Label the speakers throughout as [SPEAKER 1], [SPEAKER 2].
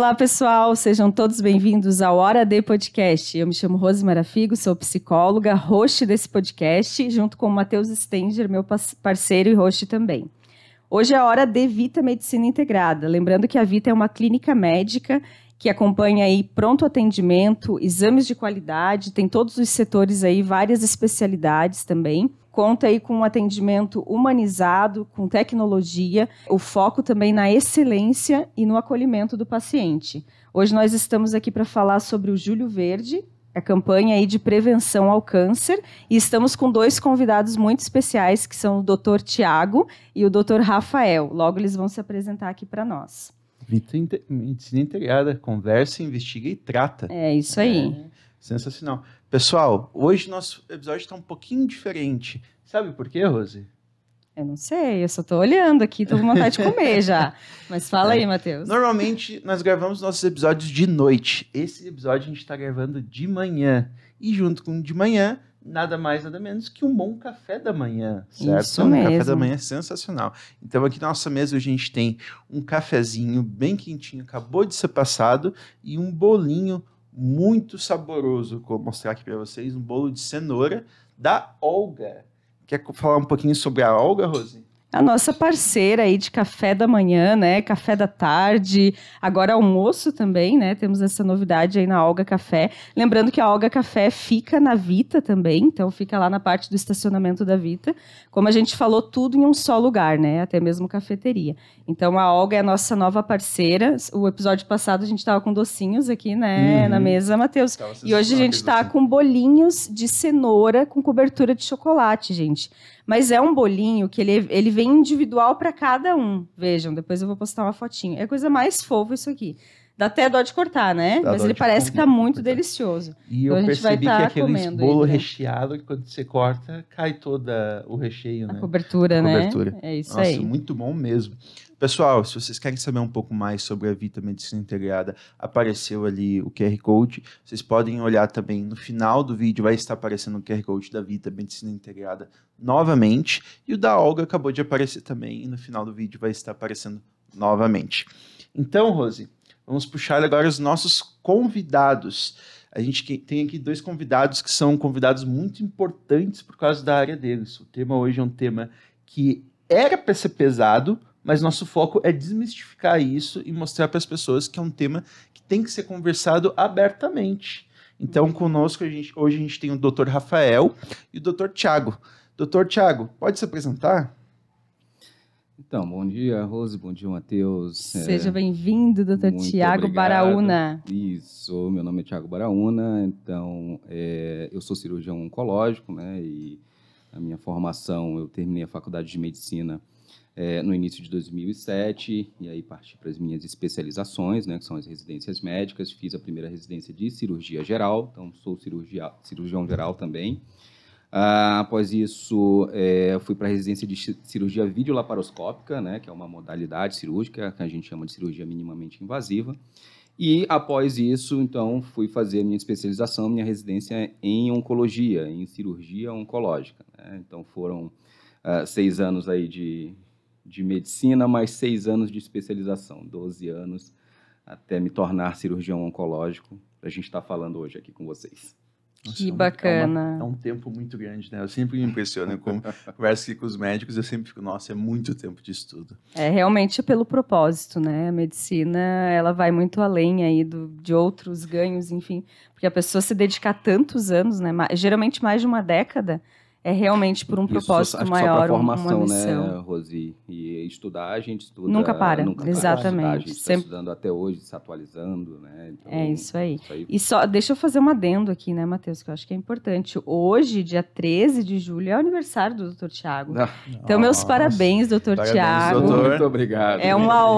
[SPEAKER 1] Olá, pessoal, sejam todos bem-vindos ao Hora D Podcast. Eu me chamo Rose Marafigo, sou psicóloga, host desse podcast, junto com o Matheus Stenger, meu parceiro e host também. Hoje é a Hora D Vita Medicina Integrada. Lembrando que a Vita é uma clínica médica que acompanha aí pronto atendimento, exames de qualidade, tem todos os setores aí, várias especialidades também. Conta aí com um atendimento humanizado, com tecnologia, o foco também na excelência e no acolhimento do paciente. Hoje nós estamos aqui para falar sobre o Julho Verde, a campanha aí de prevenção ao câncer, e estamos com dois convidados muito especiais, que são o Dr. Tiago e o Dr. Rafael. Logo eles vão se apresentar aqui para nós.
[SPEAKER 2] Medicina Integrada, conversa, investiga e trata.
[SPEAKER 1] É isso aí.
[SPEAKER 2] Sensacional. Pessoal, hoje nosso episódio está um pouquinho diferente. Sabe por quê, Rose?
[SPEAKER 1] Eu não sei, eu só estou olhando aqui, estou com vontade de comer já. Mas fala aí, Matheus.
[SPEAKER 2] Normalmente, nós gravamos nossos episódios de noite. Esse episódio a gente está gravando de manhã. E junto com de manhã, nada mais, nada menos que um bom café da manhã, certo?
[SPEAKER 1] Isso mesmo.
[SPEAKER 2] Um café da manhã é sensacional. Então, aqui na nossa mesa, a gente tem um cafezinho bem quentinho, acabou de ser passado, e um bolinho muito saboroso. Vou mostrar aqui para vocês, um bolo de cenoura da Olga. Quer falar um pouquinho sobre a Olga, Rose?
[SPEAKER 1] A nossa parceira aí de café da manhã, né? Café da tarde, agora almoço também, né? Temos essa novidade aí na Olga Café. Lembrando que a Olga Café fica na Vita também, então fica lá na parte do estacionamento da Vita. Como a gente falou, tudo em um só lugar, né? Até mesmo cafeteria. Então a Olga é a nossa nova parceira. O episódio passado a gente estava com docinhos aqui, né? Na mesa, Matheus. E hoje a gente está com bolinhos de cenoura com cobertura de chocolate, gente. Mas é um bolinho que ele vem individual para cada um. Vejam, depois eu vou postar uma fotinho. É a coisa mais fofa isso aqui. Dá até dó de cortar, né? Mas ele parece que tá muito delicioso.
[SPEAKER 2] E
[SPEAKER 1] então
[SPEAKER 2] eu
[SPEAKER 1] a gente vai
[SPEAKER 2] percebi que aquele bolo
[SPEAKER 1] ele, né?
[SPEAKER 2] recheado, que quando você corta, cai todo o recheio, né?
[SPEAKER 1] A cobertura, né? É isso aí.
[SPEAKER 2] Nossa, muito bom mesmo. Pessoal, se vocês querem saber um pouco mais sobre a Vita Medicina Integrada, apareceu ali o QR Code. Vocês podem olhar também no final do vídeo, vai estar aparecendo o QR Code da Vita Medicina Integrada novamente. E o da Olga acabou de aparecer também, e no final do vídeo vai estar aparecendo novamente. Então, Rose, vamos puxar agora os nossos convidados. A gente tem aqui dois convidados que são convidados muito importantes por causa da área deles. O tema hoje é um tema que era para ser pesado, mas nosso foco é desmistificar isso e mostrar para as pessoas que é um tema que tem que ser conversado abertamente. Então, conosco, hoje a gente tem o Dr. Rafael e o Dr. Tiago. Dr. Tiago, pode se apresentar?
[SPEAKER 3] Então, bom dia, Rose, bom dia, Matheus.
[SPEAKER 1] Seja bem-vindo, Dr. Tiago Baraúna.
[SPEAKER 3] Isso, meu nome é Tiago Baraúna, então eu sou cirurgião oncológico, né, e a minha formação, eu terminei a faculdade de medicina no início de 2007, e aí parti para as minhas especializações, né, que são as residências médicas. Fiz a primeira residência de cirurgia geral, então sou cirurgião geral também. Após isso, fui para a residência de cirurgia videolaparoscópica, né, que é uma modalidade cirúrgica que a gente chama de cirurgia minimamente invasiva. E, após isso, então, fui fazer a minha especialização, minha residência em oncologia, em cirurgia oncológica, né? Então, foram 6 anos aí de medicina, mais 6 anos de especialização, 12 anos, até me tornar cirurgião oncológico, para a gente estar falando hoje aqui com vocês.
[SPEAKER 1] Nossa, que bacana.
[SPEAKER 2] É um tempo muito grande, né? Eu sempre me impressiono, como converso aqui com os médicos, eu sempre fico, nossa, é muito tempo de estudo.
[SPEAKER 1] É realmente pelo propósito, né? A medicina, ela vai muito além aí de outros ganhos, enfim, porque a pessoa se dedicar tantos anos, né? Geralmente mais de uma década, é realmente por um propósito maior,
[SPEAKER 3] formação,
[SPEAKER 1] uma missão.
[SPEAKER 3] Né, Rosi? E estudar, a gente estuda...
[SPEAKER 1] Nunca para,
[SPEAKER 3] exatamente.
[SPEAKER 1] Para.
[SPEAKER 3] A gente está estudando até hoje, se atualizando, né? Então,
[SPEAKER 1] é isso aí. E só, deixa eu fazer um adendo aqui, né, Matheus, que eu acho que é importante. Hoje, dia 13 de julho, é o aniversário do Dr. Tiago. Então, meus parabéns, Dr. Tiago.
[SPEAKER 3] Muito obrigado.
[SPEAKER 1] É uma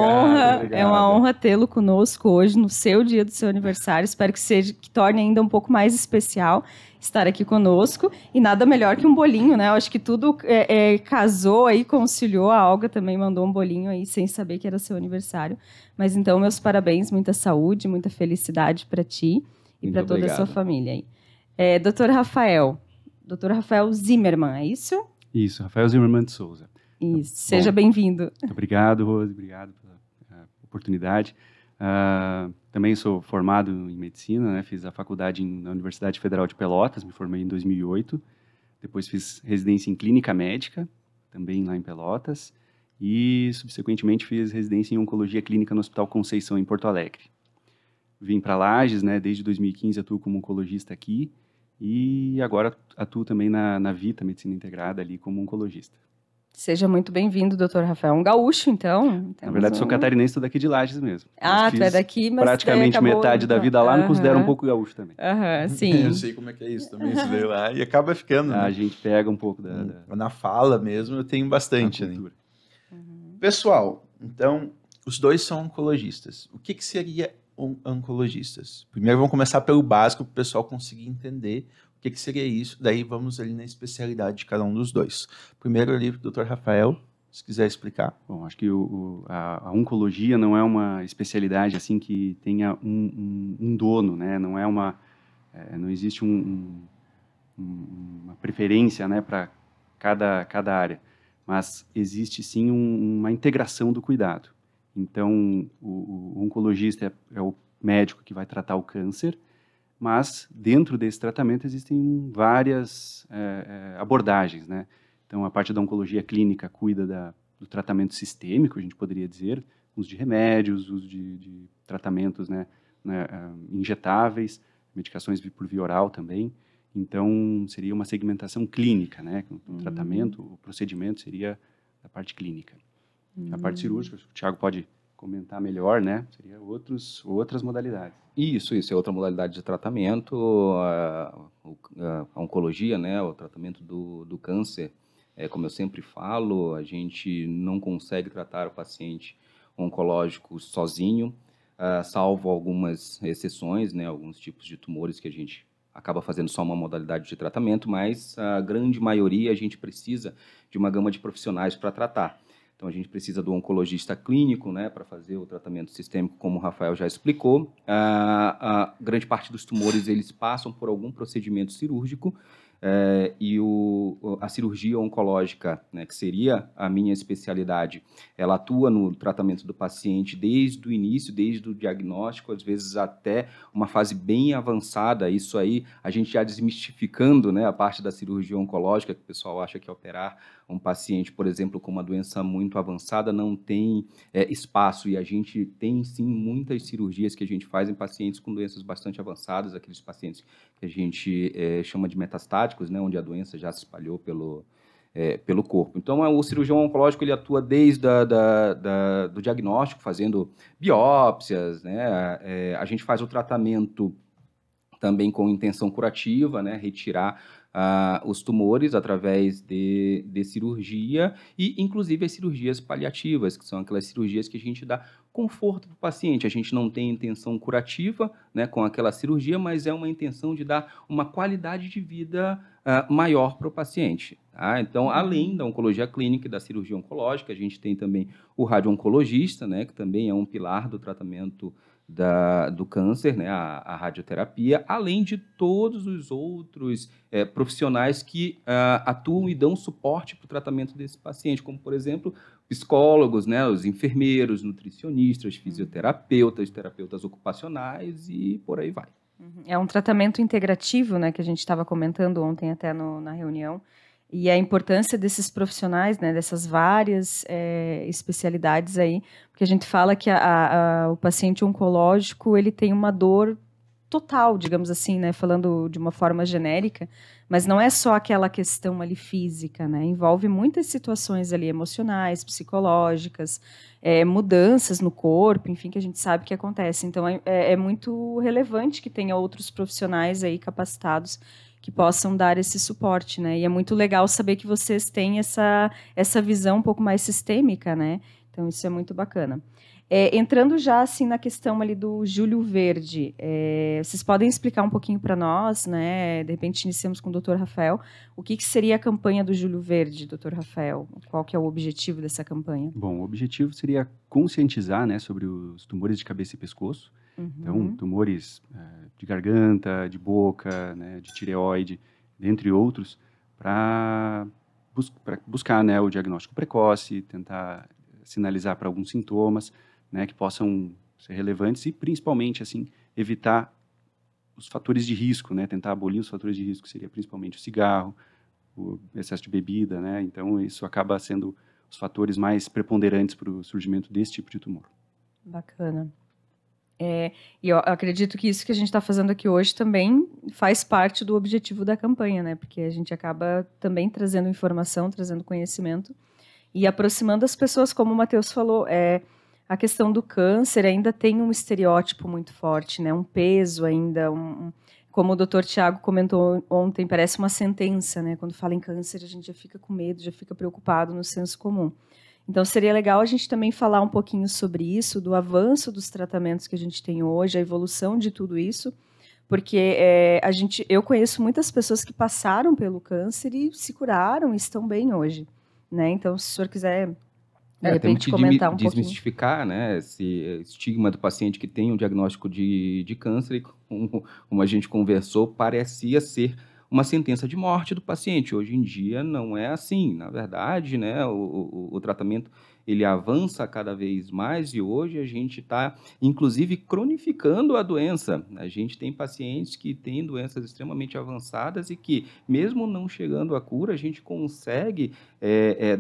[SPEAKER 1] honra tê-lo conosco hoje, no seu dia do seu aniversário. Espero que torne ainda um pouco mais especial estar aqui conosco, e nada melhor que um bolinho, né? Eu acho que tudo casou aí, conciliou. A Olga também mandou um bolinho aí, sem saber que era seu aniversário. Mas então, meus parabéns, muita saúde, muita felicidade para ti e para toda a sua família aí. Dr. Rafael Zimmermann, é isso?
[SPEAKER 4] Isso, Rafael Zimmermann de Souza.
[SPEAKER 1] Isso, seja bem-vindo.
[SPEAKER 4] Muito obrigado, Rose, obrigado pela oportunidade. Também sou formado em medicina, né? Fiz a faculdade na Universidade Federal de Pelotas, me formei em 2008. Depois fiz residência em clínica médica, também lá em Pelotas. E, subsequentemente, fiz residência em oncologia clínica no Hospital Conceição, em Porto Alegre. Vim para Lages, né? Desde 2015 atuo como oncologista aqui. E agora atuo também na Vita Medicina Integrada ali como oncologista.
[SPEAKER 1] Seja muito bem-vindo, Dr. Rafael. Um gaúcho, então?
[SPEAKER 4] Na verdade, sou catarinense, sou daqui de Lages mesmo.
[SPEAKER 1] Ah, tu é daqui, mas
[SPEAKER 4] praticamente
[SPEAKER 1] acabou...
[SPEAKER 4] metade da vida lá, me considero um pouco gaúcho também.
[SPEAKER 1] Sim.
[SPEAKER 2] Eu sei como é que é isso também, estudei lá e acaba ficando, né?
[SPEAKER 4] A gente pega um pouco
[SPEAKER 2] Na fala mesmo, eu tenho bastante, né?
[SPEAKER 4] cultura.
[SPEAKER 2] Pessoal, então, os dois são oncologistas. O que seria oncologistas? Primeiro vamos começar pelo básico, para o pessoal conseguir entender o que seria isso. Daí vamos ali na especialidade de cada um dos dois. Primeiro ali, Dr. Rafael, se quiser explicar.
[SPEAKER 4] Bom, acho que a oncologia não é uma especialidade assim que tenha um dono, né? Não é não existe uma preferência, né, para cada área, mas existe sim uma integração do cuidado. Então, o oncologista é o médico que vai tratar o câncer, mas dentro desse tratamento existem várias abordagens, né? Então, a parte da oncologia clínica cuida do tratamento sistêmico, a gente poderia dizer, uso de remédios, uso de tratamentos, né, injetáveis, medicações por via oral também. Então, seria uma segmentação clínica, né? O tratamento, o procedimento seria a parte clínica. A parte cirúrgica, o Thiago pode comentar melhor, né? Seria outras modalidades.
[SPEAKER 3] Isso é outra modalidade de tratamento. A oncologia, né? O tratamento do câncer, como eu sempre falo, a gente não consegue tratar o paciente oncológico sozinho, salvo algumas exceções, né? Alguns tipos de tumores que a gente acaba fazendo só uma modalidade de tratamento, mas a grande maioria a gente precisa de uma gama de profissionais para tratar. Então, a gente precisa do oncologista clínico, né, para fazer o tratamento sistêmico, como o Rafael já explicou. A grande parte dos tumores, eles passam por algum procedimento cirúrgico, e a cirurgia oncológica, né, que seria a minha especialidade, ela atua no tratamento do paciente desde o início, desde o diagnóstico, às vezes até uma fase bem avançada. Isso aí, a gente já desmistificando, né, a parte da cirurgia oncológica, que o pessoal acha que operar um paciente, por exemplo, com uma doença muito avançada não tem espaço, e a gente tem, sim, muitas cirurgias que a gente faz em pacientes com doenças bastante avançadas, aqueles pacientes que a gente chama de metastáticos, né, onde a doença já se espalhou pelo corpo. Então, o cirurgião oncológico ele atua desde do diagnóstico, fazendo biópsias, né, a gente faz o tratamento também com intenção curativa, né, retirar os tumores através de cirurgia e, inclusive, as cirurgias paliativas, que são aquelas cirurgias que a gente dá conforto para o paciente. A gente não tem intenção curativa, né, com aquela cirurgia, mas é uma intenção de dar uma qualidade de vida maior para o paciente. Tá? Então, além da oncologia clínica e da cirurgia oncológica, a gente tem também o radio-oncologista, né, que também é um pilar do tratamento do câncer, né, a radioterapia, além de todos os outros profissionais que atuam e dão suporte para o tratamento desse paciente, como, por exemplo, psicólogos, né, os enfermeiros, nutricionistas, fisioterapeutas, terapeutas ocupacionais e por aí vai.
[SPEAKER 1] É um tratamento integrativo, né, que a gente estava comentando ontem até na reunião, e a importância desses profissionais, né, dessas várias especialidades aí, porque a gente fala que o paciente oncológico ele tem uma dor total, digamos assim, né, falando de uma forma genérica, mas não é só aquela questão ali física, né, envolve muitas situações ali emocionais, psicológicas, mudanças no corpo, enfim, que a gente sabe que acontece. Então, é muito relevante que tenha outros profissionais aí capacitados que possam dar esse suporte, né? E é muito legal saber que vocês têm essa visão um pouco mais sistêmica, né? Então, isso é muito bacana. Entrando já, assim, na questão ali do Júlio Verde, vocês podem explicar um pouquinho para nós, né? De repente, iniciamos com o Dr. Rafael. O que seria a campanha do Júlio Verde, Dr. Rafael? Qual que é o objetivo dessa campanha?
[SPEAKER 4] Bom, o objetivo seria conscientizar, né, sobre os tumores de cabeça e pescoço. Então, tumores de garganta, de boca, né, de tireoide, dentre outros, para buscar, né, o diagnóstico precoce, tentar sinalizar para alguns sintomas, né, que possam ser relevantes e, principalmente, assim, evitar os fatores de risco, né? Tentar abolir os fatores de risco, que seria principalmente o cigarro, o excesso de bebida, né? Então, isso acaba sendo os fatores mais preponderantes para o surgimento desse tipo de tumor.
[SPEAKER 1] Bacana. E eu acredito que isso que a gente está fazendo aqui hoje também faz parte do objetivo da campanha, né? Porque a gente acaba também trazendo informação, trazendo conhecimento e aproximando as pessoas, como o Matheus falou, a questão do câncer ainda tem um estereótipo muito forte, né? Um peso ainda, como o Dr. Tiago comentou ontem, parece uma sentença, né? Quando fala em câncer, a gente já fica com medo, já fica preocupado no senso comum. Então, seria legal a gente também falar um pouquinho sobre isso, do avanço dos tratamentos que a gente tem hoje, a evolução de tudo isso, porque eu conheço muitas pessoas que passaram pelo câncer e se curaram e estão bem hoje, né? Então, se o senhor quiser, de repente, comentar um pouquinho.
[SPEAKER 3] Desmistificar, né, esse estigma do paciente que tem um diagnóstico de câncer e, como a gente conversou, parecia ser uma sentença de morte do paciente. Hoje em dia não é assim. Na verdade, né, o tratamento ele avança cada vez mais e hoje a gente está, inclusive, cronificando a doença. A gente tem pacientes que têm doenças extremamente avançadas e que, mesmo não chegando à cura, a gente consegue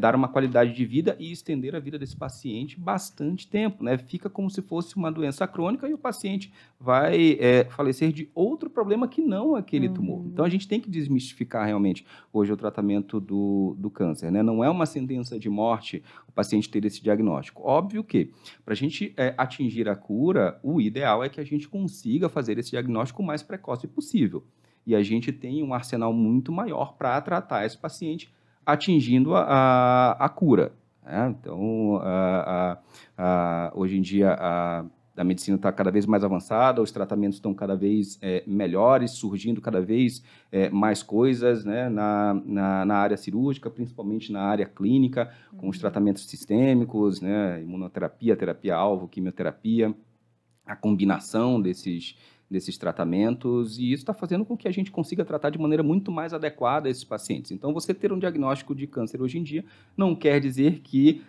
[SPEAKER 3] dar uma qualidade de vida e estender a vida desse paciente bastante tempo, né? Fica como se fosse uma doença crônica e o paciente vai falecer de outro problema que não aquele tumor. Então, a gente tem que desmistificar realmente hoje o tratamento do câncer, né? Não é uma sentença de morte o paciente ter esse diagnóstico. Óbvio que, para a gente atingir a cura, o ideal é que a gente consiga fazer esse diagnóstico o mais precoce possível. E a gente tem um arsenal muito maior para tratar esse paciente atingindo a cura, né? Então, hoje em dia, a medicina está cada vez mais avançada, os tratamentos estão cada vez melhores, surgindo cada vez mais coisas, né, na área cirúrgica, principalmente na área clínica, com os tratamentos sistêmicos, né, imunoterapia, terapia-alvo, quimioterapia, a combinação desses tratamentos, e isso está fazendo com que a gente consiga tratar de maneira muito mais adequada esses pacientes. Então, você ter um diagnóstico de câncer hoje em dia não quer dizer que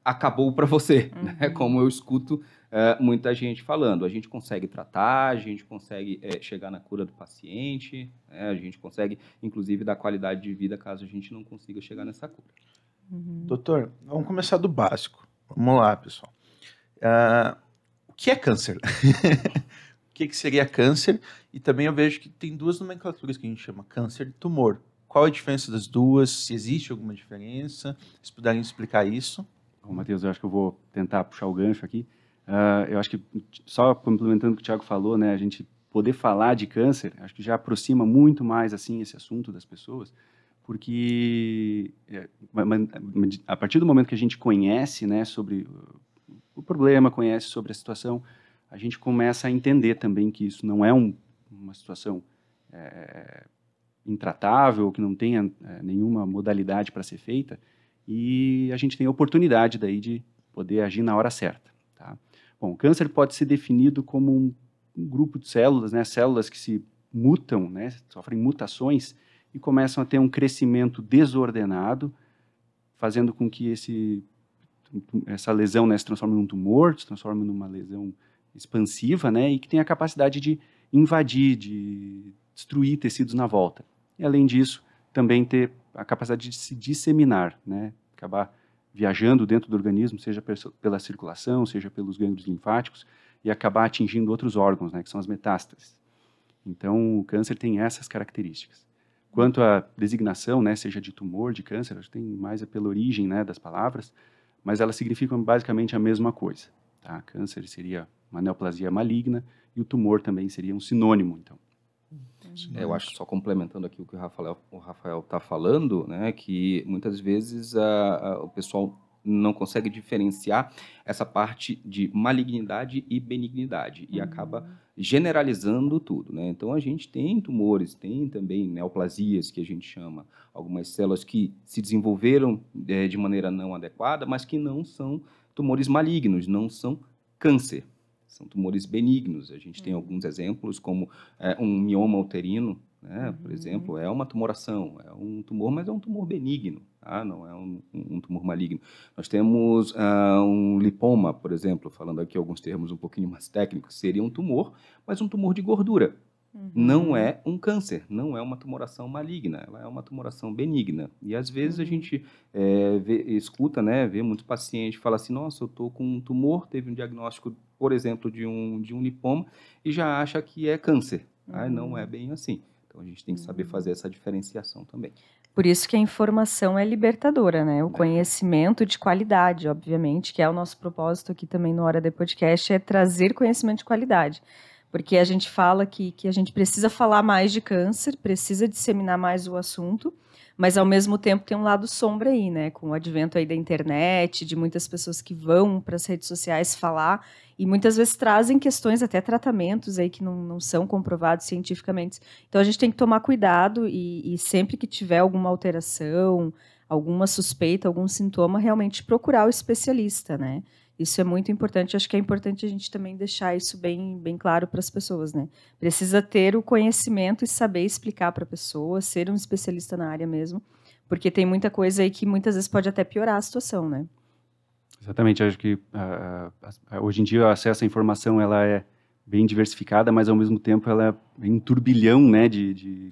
[SPEAKER 3] acabou para você, né? Como eu escuto muita gente falando. A gente consegue tratar, a gente consegue chegar na cura do paciente, né? A gente consegue, inclusive, dar qualidade de vida caso a gente não consiga chegar nessa cura.
[SPEAKER 2] Doutor, vamos começar do básico. Vamos lá, pessoal. O que é câncer? O que seria câncer? E também eu vejo que tem duas nomenclaturas que a gente chama câncer e tumor. Qual a diferença das duas? Se existe alguma diferença? Se puderem explicar isso.
[SPEAKER 4] Bom, Matheus, eu acho que eu vou tentar puxar o gancho aqui. Eu acho que, só complementando o que o Thiago falou, né, a gente poder falar de câncer, acho que já aproxima muito mais assim esse assunto das pessoas, porque a partir do momento que a gente conhece, né, sobre o problema, conhece sobre a situação, a gente começa a entender também que isso não é uma situação intratável, que não tenha nenhuma modalidade para ser feita, e a gente tem a oportunidade daí de poder agir na hora certa. Tá? Bom, o câncer pode ser definido como um grupo de células, né, células que se mutam, né, sofrem mutações e começam a ter um crescimento desordenado, fazendo com que essa lesão, né, se transforme num tumor, se transforme numa lesão expansiva, né, e que tem a capacidade de invadir, de destruir tecidos na volta. E, além disso, também ter a capacidade de se disseminar, né, acabar viajando dentro do organismo, seja pela circulação, seja pelos gânglios linfáticos, e acabar atingindo outros órgãos, né, que são as metástases. Então, o câncer tem essas características. Quanto à designação, né, seja de tumor, de câncer, acho que tem mais pela origem, né, das palavras, mas elas significam basicamente a mesma coisa. Tá? Câncer seria uma neoplasia maligna e o tumor também seria um sinônimo, então.
[SPEAKER 3] Eu acho, só complementando aqui o que o Rafael está falando, né, que muitas vezes o pessoal não consegue diferenciar essa parte de malignidade e benignidade e acaba generalizando tudo, né? Então, a gente tem tumores, tem também neoplasias, que a gente chama, algumas células que se desenvolveram de maneira não adequada, mas que não são tumores malignos, não são câncer. São tumores benignos. A gente tem alguns exemplos, como um mioma uterino, né? Por exemplo, é uma tumoração, é um tumor, mas é um tumor benigno, tá? Não é um tumor maligno. Nós temos um lipoma, por exemplo, falando aqui alguns termos um pouquinho mais técnicos, seria um tumor, mas um tumor de gordura. Não é um câncer, não é uma tumoração maligna, ela é uma tumoração benigna. E às vezes a gente escuta, né, vê muitos pacientes fala assim, nossa, eu estou com um tumor, teve um diagnóstico, por exemplo, de um lipoma e já acha que é câncer. Não é bem assim. Então a gente tem que saber fazer essa diferenciação também.
[SPEAKER 1] Por isso que a informação é libertadora, né? O conhecimento de qualidade, obviamente, que é o nosso propósito aqui também no Hora D Podcast, é trazer conhecimento de qualidade. Porque a gente fala que a gente precisa falar mais de câncer, precisa disseminar mais o assunto, mas ao mesmo tempo tem um lado sombra aí, né? Com o advento aí da internet, de muitas pessoas que vão para as redes sociais falar e muitas vezes trazem questões, até tratamentos aí que não são comprovados cientificamente. Então a gente tem que tomar cuidado e sempre que tiver alguma alteração, alguma suspeita, algum sintoma, realmente procurar o especialista, né? Isso é muito importante. Acho que é importante a gente também deixar isso bem claro para as pessoas, né? Precisa ter o conhecimento e saber explicar para a pessoa, ser um especialista na área mesmo, porque tem muita coisa aí que muitas vezes pode até piorar a situação, né?
[SPEAKER 4] Exatamente. Acho que hoje em dia o acesso à informação ela é bem diversificada, mas ao mesmo tempo ela é um turbilhão, né, de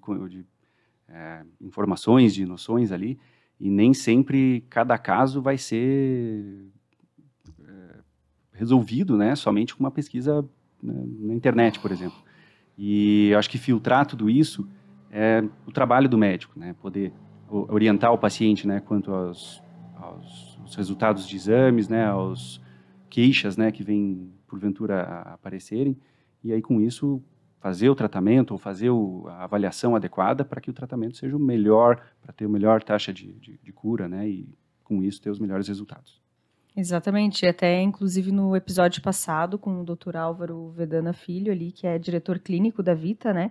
[SPEAKER 4] informações, de noções ali, e nem sempre cada caso vai ser resolvido, né, somente com uma pesquisa na internet, por exemplo. E acho que filtrar tudo isso é o trabalho do médico, né, poder orientar o paciente, né, quanto aos resultados de exames, né, aos queixas, né, que vêm porventura a aparecerem, e aí com isso fazer o tratamento ou fazer a avaliação adequada para que o tratamento seja o melhor, para ter a melhor taxa de cura, né, e com isso ter os melhores resultados.
[SPEAKER 1] Exatamente, até inclusive no episódio passado com o Dr. Álvaro Vedana Filho ali, que é diretor clínico da Vita, né,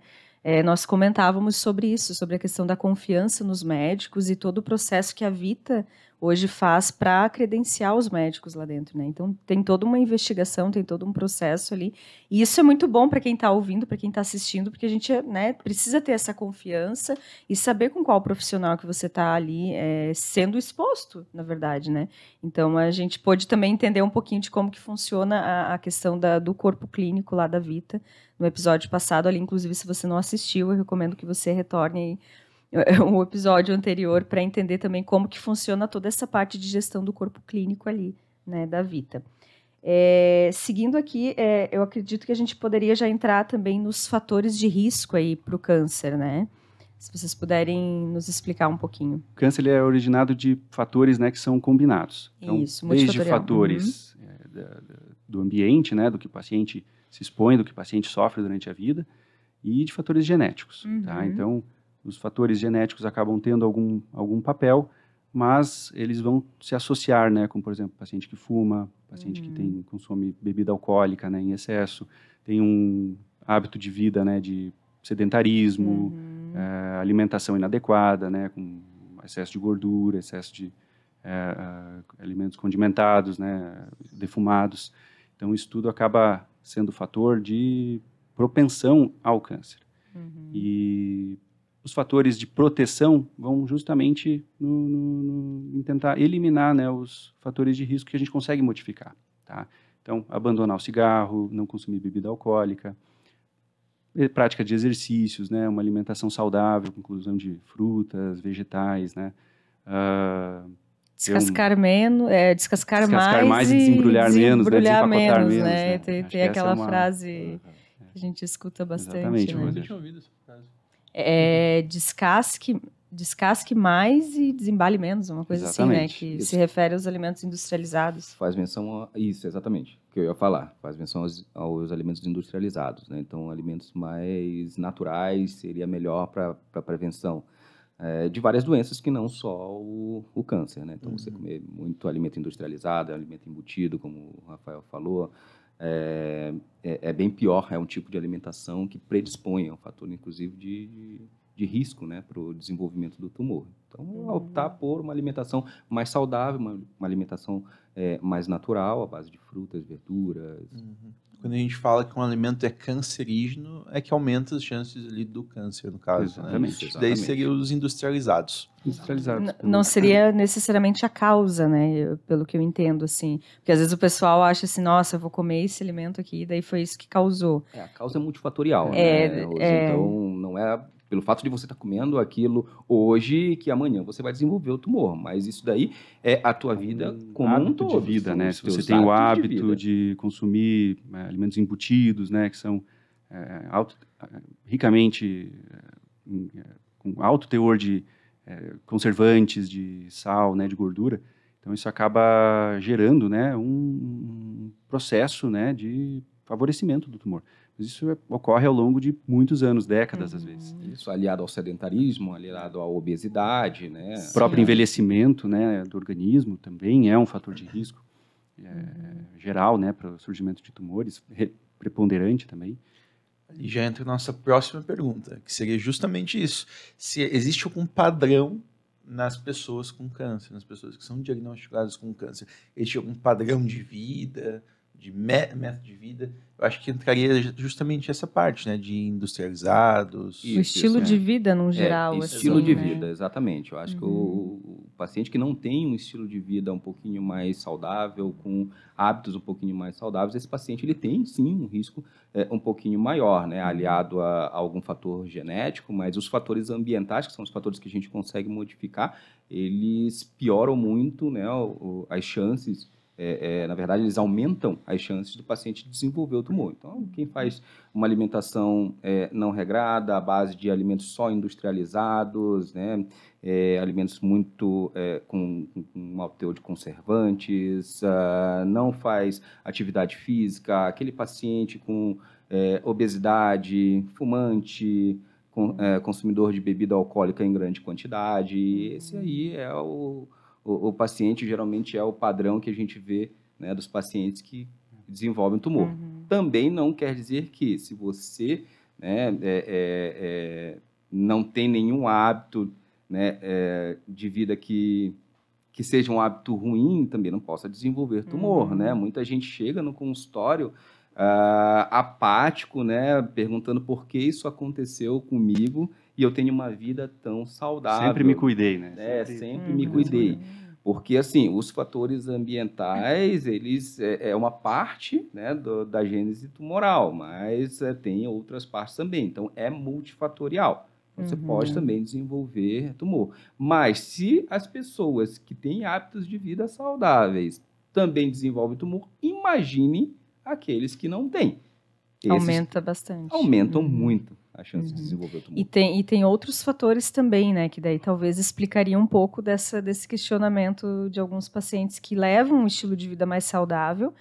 [SPEAKER 1] nós comentávamos sobre isso, sobre a questão da confiança nos médicos e todo o processo que a Vita hoje faz para credenciar os médicos lá dentro, né? Então tem toda uma investigação, tem todo um processo ali, e isso é muito bom para quem está ouvindo, para quem está assistindo, porque a gente, né, precisa ter essa confiança e saber com qual profissional que você está ali sendo exposto, na verdade, né? Então a gente pôde também entender um pouquinho de como que funciona a questão do corpo clínico lá da Vita no episódio passado ali, inclusive se você não assistiu, eu recomendo que você retorne aí o episódio anterior para entender também como que funciona toda essa parte de gestão do corpo clínico ali, né, da Vita. Seguindo aqui, eu acredito que a gente poderia já entrar também nos fatores de risco aí para o câncer, né? Se vocês puderem nos explicar um pouquinho.
[SPEAKER 4] O câncer ele é originado de fatores, né, que são combinados. Então,
[SPEAKER 1] isso,
[SPEAKER 4] desde fatores do ambiente, né, do que o paciente se expõe, do que o paciente sofre durante a vida, e de fatores genéticos. Tá? Então, os fatores genéticos acabam tendo algum papel, mas eles vão se associar, né, com, por exemplo, paciente que fuma, paciente que consome bebida alcoólica, né, em excesso, tem um hábito de vida, né, de sedentarismo, alimentação inadequada, né, com excesso de gordura, excesso de alimentos condimentados, né, defumados. Então, isso tudo acaba sendo fator de propensão ao câncer. E os fatores de proteção vão justamente em tentar eliminar, né, os fatores de risco que a gente consegue modificar. Tá? Então, abandonar o cigarro, não consumir bebida alcoólica, prática de exercícios, né, uma alimentação saudável, com inclusão de frutas, vegetais, né,
[SPEAKER 1] descascar menos, descascar mais
[SPEAKER 4] e desembrulhar menos, né, desempacotar
[SPEAKER 1] menos,
[SPEAKER 4] menos,
[SPEAKER 1] né?
[SPEAKER 4] né?
[SPEAKER 1] Tem aquela frase que a gente escuta bastante.
[SPEAKER 4] Exatamente,
[SPEAKER 1] né?
[SPEAKER 5] Eu tinha ouvido essa frase.
[SPEAKER 1] Descasque mais e desembale menos, uma coisa
[SPEAKER 4] Exatamente.
[SPEAKER 1] assim, né? Que
[SPEAKER 3] Isso.
[SPEAKER 1] se refere aos alimentos industrializados.
[SPEAKER 3] Faz menção a isso, exatamente, o que eu ia falar. Faz menção aos alimentos industrializados, né? Então, alimentos mais naturais seria melhor para prevenção de várias doenças que não só o câncer, né? Então, você comer muito alimento industrializado, alimento embutido, como o Rafael falou, é bem pior, é um tipo de alimentação que predispõe a um fator, inclusive, de risco, né, para o desenvolvimento do tumor. Então, optar por uma alimentação mais saudável, uma alimentação mais natural, à base de frutas, verduras.
[SPEAKER 2] Quando a gente fala que um alimento é cancerígeno, é que aumenta as chances ali do câncer, no caso.
[SPEAKER 4] Exatamente.
[SPEAKER 2] Né? Daí seriam os industrializados.
[SPEAKER 4] Industrializados.
[SPEAKER 1] Não seria necessariamente a causa, né? Pelo que eu entendo, assim. Porque às vezes o pessoal acha assim, nossa, eu vou comer esse alimento aqui, daí foi isso que causou.
[SPEAKER 3] A causa é multifatorial, né, Rose? Então, não é pelo fato de você estar comendo aquilo hoje que amanhã você vai desenvolver o tumor. Mas isso daí é a tua vida como um
[SPEAKER 4] hábito
[SPEAKER 3] todo.
[SPEAKER 4] de vida, né? Se você
[SPEAKER 3] teus
[SPEAKER 4] tem o
[SPEAKER 3] hábitos
[SPEAKER 4] hábito de consumir alimentos embutidos, né? Que são ricamente com alto teor de conservantes, de sal, né? De gordura. Então, isso acaba gerando, né? Um processo, né? De favorecimento do tumor. Mas isso ocorre ao longo de muitos anos, décadas, às vezes.
[SPEAKER 3] Isso aliado ao sedentarismo, aliado à obesidade, né?
[SPEAKER 4] O próprio envelhecimento, né, do organismo também é um fator de risco geral, né, para o surgimento de tumores, preponderante também.
[SPEAKER 2] E já entra a nossa próxima pergunta, que seria justamente isso. Se existe algum padrão nas pessoas com câncer, nas pessoas que são diagnosticadas com câncer? Existe algum padrão de vida, de método de vida? Eu acho que entraria justamente essa parte, né, de industrializados.
[SPEAKER 1] O estilo de vida, no geral.
[SPEAKER 3] Estilo
[SPEAKER 1] assim,
[SPEAKER 3] de
[SPEAKER 1] né?
[SPEAKER 3] vida, exatamente. Eu acho que o paciente que não tem um estilo de vida um pouquinho mais saudável, com hábitos um pouquinho mais saudáveis, esse paciente ele tem, sim, um risco um pouquinho maior, né, aliado a algum fator genético, mas os fatores ambientais, que são os fatores que a gente consegue modificar, eles pioram muito, né, as chances. Na verdade, eles aumentam as chances do paciente desenvolver o tumor. Então, quem faz uma alimentação não regrada, à base de alimentos só industrializados, né, alimentos muito com alto teor de conservantes, não faz atividade física, aquele paciente com obesidade, fumante, consumidor de bebida alcoólica em grande quantidade, esse aí é o paciente geralmente é o padrão que a gente vê, né, dos pacientes que desenvolvem tumor. Também não quer dizer que se você, né, não tem nenhum hábito, né, de vida que seja um hábito ruim, também não possa desenvolver tumor. Né? Muita gente chega no consultório apático, né, perguntando por que isso aconteceu comigo e eu tenho uma vida tão saudável.
[SPEAKER 4] Sempre me cuidei, né?
[SPEAKER 3] Sempre me cuidei. Porque, assim, os fatores ambientais, eles é uma parte, né, da gênese tumoral, mas tem outras partes também. Então, é multifatorial. Você pode também desenvolver tumor. Mas, se as pessoas que têm hábitos de vida saudáveis também desenvolvem tumor, imagine aqueles que não têm.
[SPEAKER 1] Aumenta bastante.
[SPEAKER 3] Aumentam muito a chance de desenvolver o tumor.
[SPEAKER 1] E tem outros fatores também, né, que daí talvez explicaria um pouco desse questionamento de alguns pacientes que levam um estilo de vida mais saudável,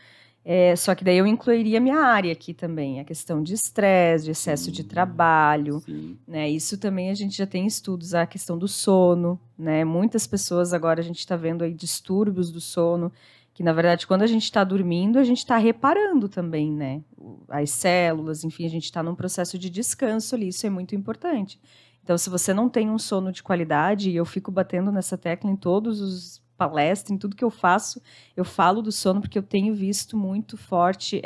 [SPEAKER 1] só que daí eu incluiria a minha área aqui também, a questão de estresse, de excesso de trabalho, né, isso também a gente já tem estudos, a questão do sono, né, muitas pessoas agora a gente está vendo aí distúrbios do sono, que na verdade quando a gente está dormindo, a gente está reparando também, né, as células, enfim, a gente está num processo de descanso ali, isso é muito importante. Então, se você não tem um sono de qualidade, e eu fico batendo nessa tecla em todos os palestras, em tudo que eu faço, eu falo do sono porque eu tenho visto muito forte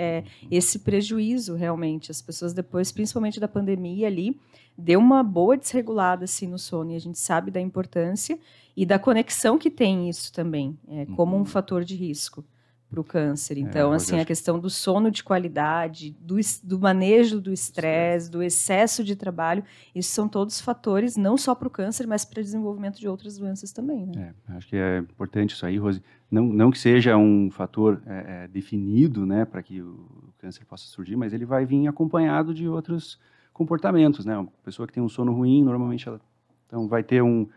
[SPEAKER 1] esse prejuízo realmente. As pessoas depois, principalmente da pandemia ali, deu uma boa desregulada assim, no sono, e a gente sabe da importância e da conexão que tem isso também, como um fator de risco para o câncer. Então, assim, a questão do sono de qualidade, do manejo do estresse, do excesso de trabalho, isso são todos fatores, não só para o câncer, mas para o desenvolvimento de outras doenças também. Né?
[SPEAKER 4] Acho que é importante isso aí, Rose. Não que seja um fator definido, né, para que o câncer possa surgir, mas ele vai vir acompanhado de outros comportamentos. Né? Uma pessoa que tem um sono ruim, normalmente ela vai ter um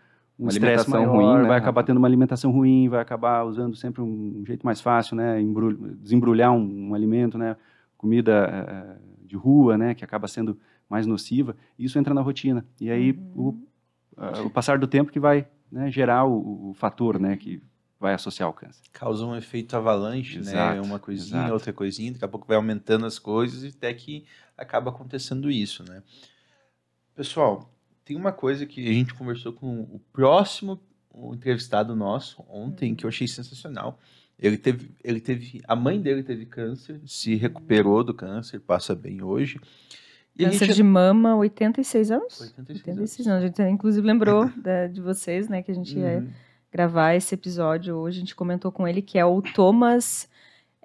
[SPEAKER 4] estresse maior, ruim, né? Vai acabar tendo uma alimentação ruim, vai acabar usando sempre um jeito mais fácil, né? Desembrulhar um alimento, né? Comida de rua, né? Que acaba sendo mais nociva. Isso entra na rotina. E aí o passar do tempo que vai, né, gerar o fator, né? Que vai associar ao câncer.
[SPEAKER 2] Causa um efeito avalanche, né? Uma coisinha, outra coisinha, daqui a pouco vai aumentando as coisas e até que acaba acontecendo isso, né? Pessoal, tem uma coisa que a gente conversou com o próximo entrevistado nosso ontem, que eu achei sensacional, A mãe dele teve câncer, se recuperou do câncer, passa bem hoje. E
[SPEAKER 1] Câncer de mama, 86 anos?
[SPEAKER 2] 86
[SPEAKER 1] anos. A gente inclusive lembrou de vocês, né, que a gente ia
[SPEAKER 2] Uhum.
[SPEAKER 1] gravar esse episódio hoje. A gente comentou com ele que é o Thomas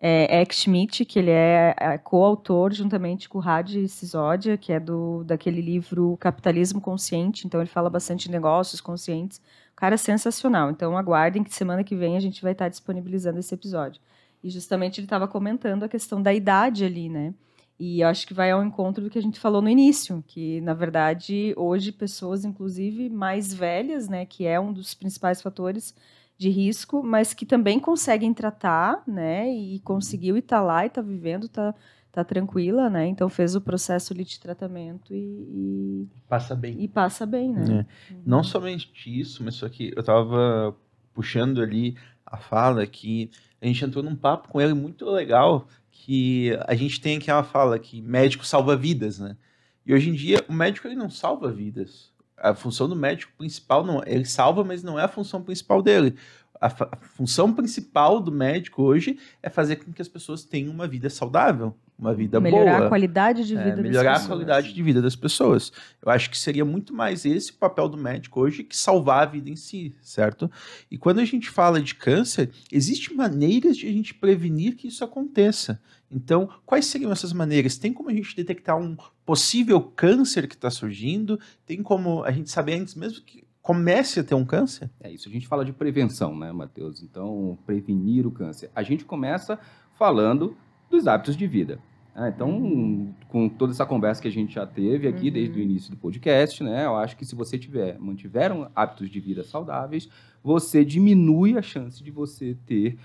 [SPEAKER 1] Eck-Schmidt, que ele é coautor juntamente com o Hadi Sisodia, que é daquele livro Capitalismo Consciente. Então ele fala bastante de negócios conscientes. O cara é sensacional. Então aguardem que semana que vem a gente vai estar disponibilizando esse episódio. E justamente ele estava comentando a questão da idade ali, né? E eu acho que vai ao encontro do que a gente falou no início, que, na verdade, hoje pessoas, inclusive, mais velhas, né, que é um dos principais fatores de risco, mas que também conseguem tratar, né, e conseguiu e está lá, e está vivendo, tá tranquila, né, então fez o processo ali de tratamento e
[SPEAKER 2] passa bem.
[SPEAKER 1] E passa bem, né.
[SPEAKER 2] Não somente isso, mas só que eu estava puxando ali a fala que a gente entrou num papo com ele muito legal, que a gente tem aquela fala que médico salva vidas, né? E hoje em dia o médico ele não salva vidas. A função do médico principal não, ele salva, mas não é a função principal dele. A função principal do médico hoje é fazer com que as pessoas tenham uma vida saudável, uma vida boa.
[SPEAKER 1] Melhorar a qualidade de vida das pessoas.
[SPEAKER 2] Melhorar a qualidade de vida das pessoas. Eu acho que seria muito mais esse o papel do médico hoje que salvar a vida em si, certo? E quando a gente fala de câncer, existem maneiras de a gente prevenir que isso aconteça. Então, quais seriam essas maneiras? Tem como a gente detectar um possível câncer que está surgindo? Tem como a gente saber antes mesmo que comece a ter um câncer?
[SPEAKER 3] É isso, a gente fala de prevenção, né, Matheus? Então, prevenir o câncer. A gente começa falando dos hábitos de vida. Então, com toda essa conversa que a gente já teve aqui desde o início do podcast, né, eu acho que se você mantiver hábitos de vida saudáveis, você diminui a chance de você ter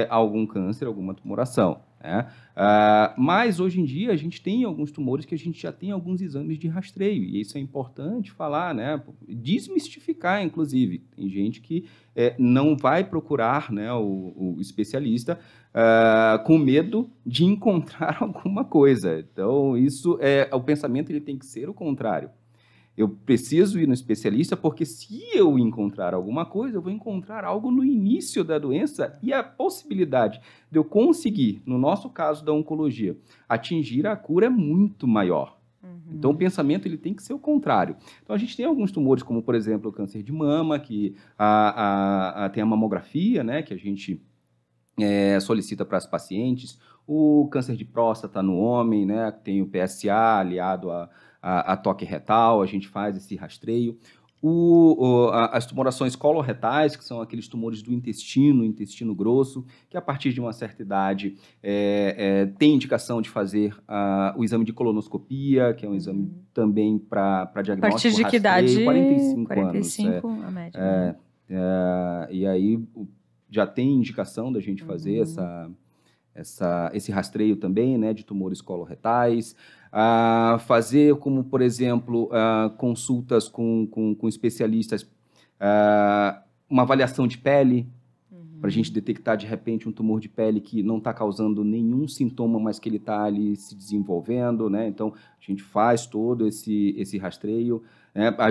[SPEAKER 3] algum câncer, alguma tumoração. Né? Mas hoje em dia a gente tem alguns tumores que a gente já tem alguns exames de rastreio, e isso é importante falar, né? Desmistificar, inclusive. Tem gente que não vai procurar, né, o especialista com medo de encontrar alguma coisa. Então, isso o pensamento ele tem que ser o contrário. Eu preciso ir no especialista porque se eu encontrar alguma coisa, eu vou encontrar algo no início da doença e a possibilidade de eu conseguir, no nosso caso da oncologia, atingir a cura é muito maior. Então, o pensamento ele tem que ser o contrário. Então, a gente tem alguns tumores, como, por exemplo, o câncer de mama, que tem a mamografia, né, que a gente solicita para as pacientes. O câncer de próstata no homem, né, tem o PSA aliado a toque retal, a gente faz esse rastreio. As tumorações coloretais, que são aqueles tumores do intestino grosso, que a partir de uma certa idade tem indicação de fazer o exame de colonoscopia, que é um exame também para diagnóstico.
[SPEAKER 1] A partir de que idade?
[SPEAKER 3] 45 anos.
[SPEAKER 1] 45, a média.
[SPEAKER 3] E aí já tem indicação da gente fazer esse rastreio também, né, de tumores coloretais. Fazer, como, por exemplo, consultas com especialistas, uma avaliação de pele, para a gente detectar, de repente, um tumor de pele que não está causando nenhum sintoma, mas que ele está ali se desenvolvendo, né? Então, a gente faz todo esse rastreio.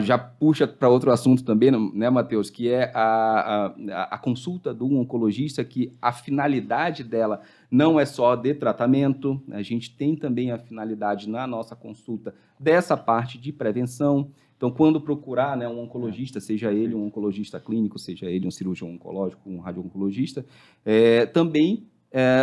[SPEAKER 3] Já puxa para outro assunto também, né, Matheus, que é a consulta do oncologista, que a finalidade dela não é só de tratamento, a gente tem também a finalidade na nossa consulta dessa parte de prevenção. Então, quando procurar, né, um oncologista, seja ele um oncologista clínico, seja ele um cirurgião oncológico, um radio-oncologista, também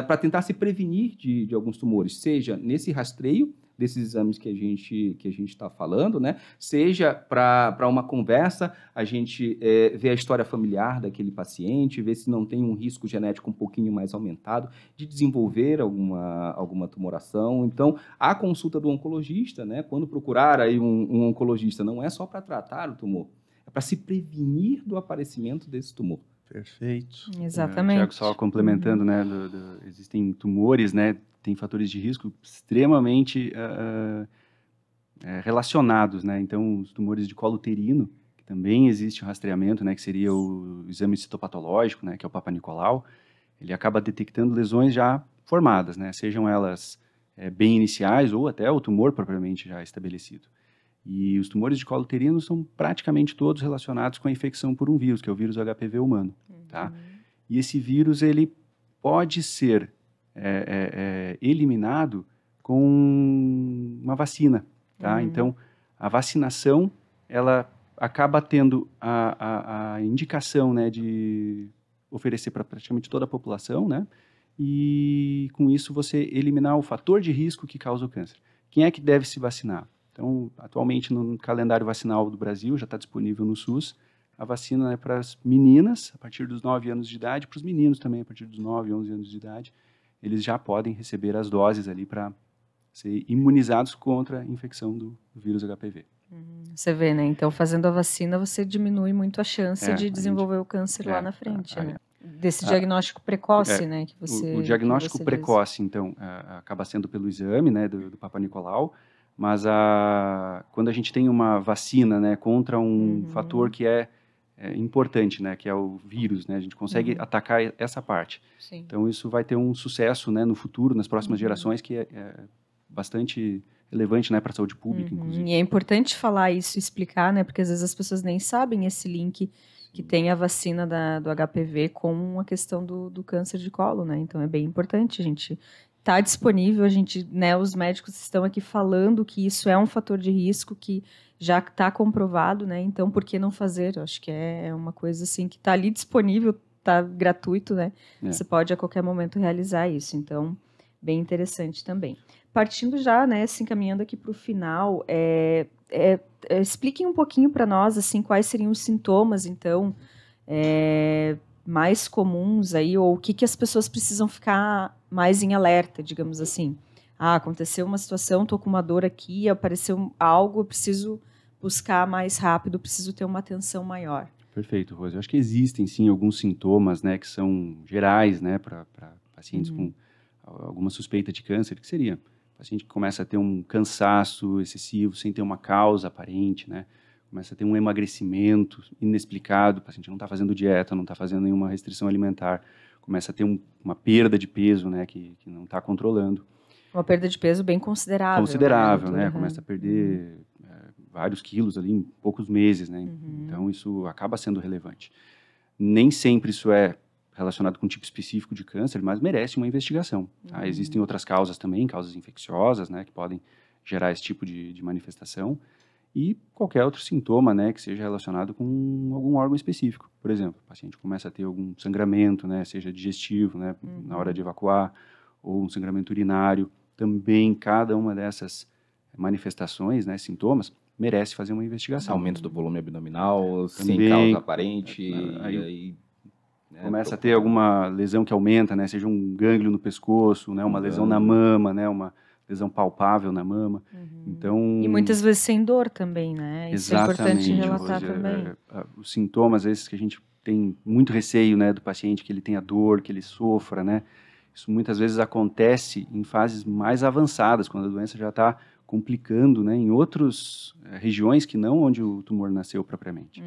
[SPEAKER 3] para tentar se prevenir de alguns tumores, seja nesse rastreio desses exames que a gente está falando, né? Seja para uma conversa, a gente ver a história familiar daquele paciente, ver se não tem um risco genético um pouquinho mais aumentado de desenvolver alguma tumoração. Então, a consulta do oncologista, né? Quando procurar aí um oncologista, não é só para tratar o tumor, é para se prevenir do aparecimento desse tumor.
[SPEAKER 2] Perfeito.
[SPEAKER 1] Exatamente.
[SPEAKER 4] Tiago, só complementando, né? Existem tumores, né? Tem fatores de risco extremamente relacionados, né? Então, os tumores de colo uterino, que também existe o rastreamento, né? Que seria o exame citopatológico, né? Que é o Papa Nicolau. Ele acaba detectando lesões já formadas, né? Sejam elas bem iniciais ou até o tumor propriamente já estabelecido. E os tumores de colo uterino são praticamente todos relacionados com a infecção por um vírus, que é o vírus HPV humano, tá? E esse vírus, ele pode ser eliminado com uma vacina, tá? Então, a vacinação, ela acaba tendo a indicação, né, de oferecer para praticamente toda a população, né? E com isso você eliminar o fator de risco que causa o câncer. Quem é que deve se vacinar? Então, atualmente no calendário vacinal do Brasil, já está disponível no SUS, a vacina é para as meninas, a partir dos 9 anos de idade, para os meninos também, a partir dos 9, 11 anos de idade, eles já podem receber as doses ali para ser imunizados contra a infecção do vírus HPV.
[SPEAKER 1] Você vê, né? Então, fazendo a vacina, você diminui muito a chance de desenvolver o câncer lá na frente, né? Desse diagnóstico precoce, né? Que você,
[SPEAKER 4] o diagnóstico
[SPEAKER 1] que você
[SPEAKER 4] precoce, então, acaba sendo pelo exame, né, do Papa Nicolau, mas quando a gente tem uma vacina, né, contra um fator que é importante, né, que é o vírus, né, a gente consegue atacar essa parte.
[SPEAKER 1] Sim.
[SPEAKER 4] Então, isso vai ter um sucesso, né, no futuro, nas próximas gerações, que é bastante relevante, né, para a saúde pública, inclusive.
[SPEAKER 1] E é importante falar isso, explicar, né, porque às vezes as pessoas nem sabem esse link que tem a vacina do HPV com a questão do câncer de colo, né? Então é bem importante, a gente está disponível, a gente, né, os médicos estão aqui falando que isso é um fator de risco que já está comprovado, né? Então por que não fazer? Eu acho que é uma coisa assim que está ali disponível, está gratuito, né? Você pode a qualquer momento realizar isso, então bem interessante também. Partindo já, né, se encaminhando aqui para o final, expliquem um pouquinho para nós, assim, quais seriam os sintomas, então, mais comuns aí, ou o que as pessoas precisam ficar mais em alerta, digamos assim. Aconteceu uma situação, estou com uma dor aqui, apareceu algo, eu preciso buscar mais rápido, preciso ter uma atenção maior.
[SPEAKER 4] Perfeito, Rose. Eu acho que existem, sim, alguns sintomas, né, que são gerais, né, para pacientes com alguma suspeita de câncer, que seria o paciente que começa a ter um cansaço excessivo, sem ter uma causa aparente, né? Começa a ter um emagrecimento inexplicado, o paciente não está fazendo dieta, não está fazendo nenhuma restrição alimentar, começa a ter uma perda de peso, né, que não está controlando.
[SPEAKER 1] Uma perda de peso bem considerável.
[SPEAKER 4] Considerável, né? Começa a perder vários quilos ali em poucos meses, né? Então, isso acaba sendo relevante. Nem sempre isso é relacionado com um tipo específico de câncer, mas merece uma investigação. Tá? Existem outras causas também, causas infecciosas, né, que podem gerar esse tipo de manifestação, e qualquer outro sintoma, né, que seja relacionado com algum órgão específico. Por exemplo, o paciente começa a ter algum sangramento, né, seja digestivo, né, na hora de evacuar, ou um sangramento urinário. Também, cada uma dessas manifestações, né, sintomas, merece fazer uma investigação.
[SPEAKER 3] Aumento do volume abdominal, sem causa aparente, aí
[SPEAKER 4] começa a ter alguma lesão que aumenta, né? Seja um gânglio no pescoço, né? Uma lesão na mama, né? Uma lesão palpável na mama. Então,
[SPEAKER 1] e muitas vezes sem dor também, né? Isso é importante relatar também.
[SPEAKER 4] Os sintomas, esses que a gente tem muito receio, né, do paciente, que ele tenha dor, que ele sofra, né? Isso muitas vezes acontece em fases mais avançadas, quando a doença já está complicando, né, em outras regiões que não onde o tumor nasceu propriamente.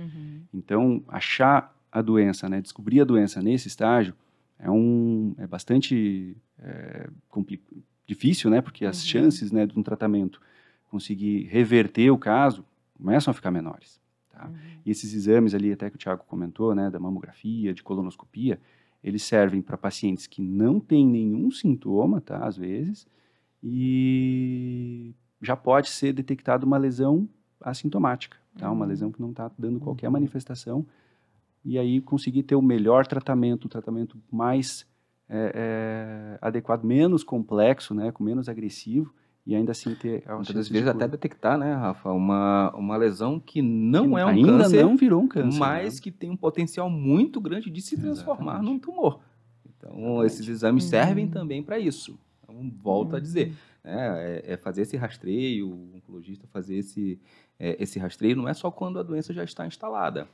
[SPEAKER 4] Então, achar a doença, né, descobrir a doença nesse estágio é bastante difícil, né, porque as chances, né, de um tratamento conseguir reverter o caso começam a ficar menores. Tá? E esses exames ali, até que o Thiago comentou, né, da mamografia, de colonoscopia, eles servem para pacientes que não têm nenhum sintoma, tá, às vezes, e já pode ser detectada uma lesão assintomática, tá, uma lesão que não está dando qualquer manifestação, e aí conseguir ter o melhor tratamento, o tratamento mais adequado, menos complexo, né, com menos agressivo, e ainda assim ter...
[SPEAKER 3] Muitas vezes até detectar, né, Rafa, uma lesão que não é um
[SPEAKER 4] ainda
[SPEAKER 3] câncer,
[SPEAKER 4] ainda não virou um câncer,
[SPEAKER 3] mas
[SPEAKER 4] né?
[SPEAKER 3] que tem um potencial muito grande de se transformar num tumor. Então, esses exames servem também para isso. Então, volto a dizer, né, fazer esse rastreio, o oncologista fazer esse rastreio não é só quando a doença já está instalada.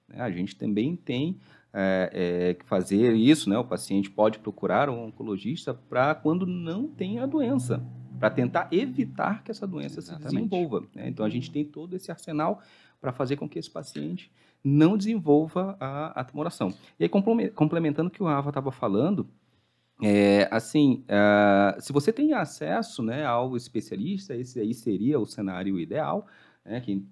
[SPEAKER 3] Né? A gente também tem que fazer isso, né? O paciente pode procurar um oncologista para quando não tem a doença, para tentar evitar que essa doença se desenvolva. Né? Então, a gente tem todo esse arsenal para fazer com que esse paciente não desenvolva a tumoração. E aí, complementando o que o Rafa estava falando, se você tem acesso, né, ao especialista, esse aí seria o cenário ideal, né? Quem